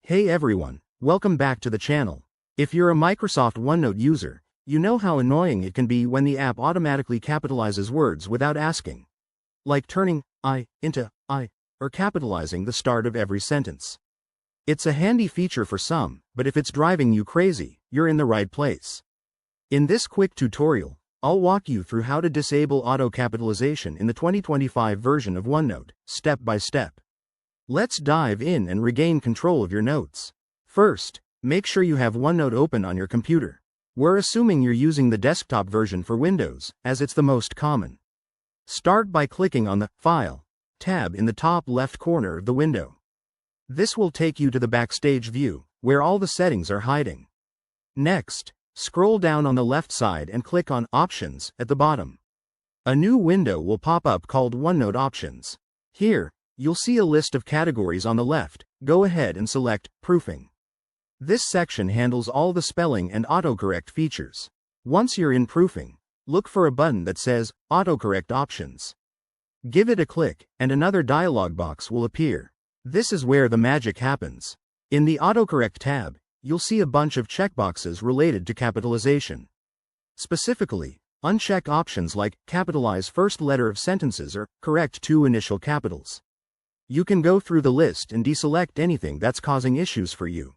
Hey everyone, welcome back to the channel. If you're a Microsoft OneNote user, you know how annoying it can be when the app automatically capitalizes words without asking. Like turning I into I, or capitalizing the start of every sentence. It's a handy feature for some, but if it's driving you crazy, you're in the right place. In this quick tutorial, I'll walk you through how to disable auto capitalization in the 2025 version of OneNote, step by step. Let's dive in and regain control of your notes. First, make sure you have OneNote open on your computer. We're assuming you're using the desktop version for Windows, as it's the most common. Start by clicking on the File tab in the top left corner of the window. This will take you to the Backstage view, where all the settings are hiding. Next, scroll down on the left side and click on Options at the bottom. A new window will pop up called OneNote Options. Here, you'll see a list of categories on the left. Go ahead and select Proofing. This section handles all the spelling and autocorrect features. Once you're in Proofing, look for a button that says Autocorrect Options. Give it a click, and another dialog box will appear. This is where the magic happens. In the Autocorrect tab, you'll see a bunch of checkboxes related to capitalization. Specifically, uncheck options like capitalize first letter of sentences or correct two initial capitals. You can go through the list and deselect anything that's causing issues for you.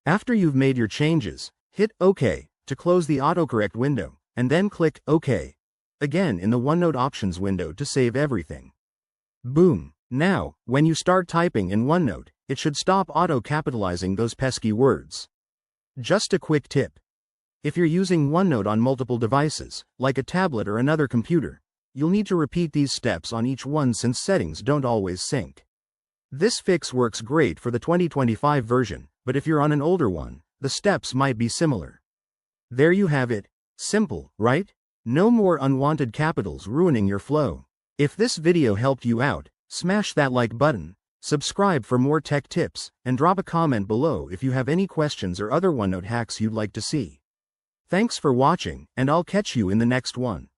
After you've made your changes, hit OK to close the autocorrect window, and then click OK again in the OneNote Options window to save everything. Boom! Now, when you start typing in OneNote, it should stop auto-capitalizing those pesky words. Just a quick tip. If you're using OneNote on multiple devices, like a tablet or another computer, you'll need to repeat these steps on each one since settings don't always sync. This fix works great for the 2025 version, but if you're on an older one, the steps might be similar. There you have it. Simple, right? No more unwanted capitals ruining your flow. If this video helped you out, smash that like button, subscribe for more tech tips, and drop a comment below if you have any questions or other OneNote hacks you'd like to see. Thanks for watching, and I'll catch you in the next one.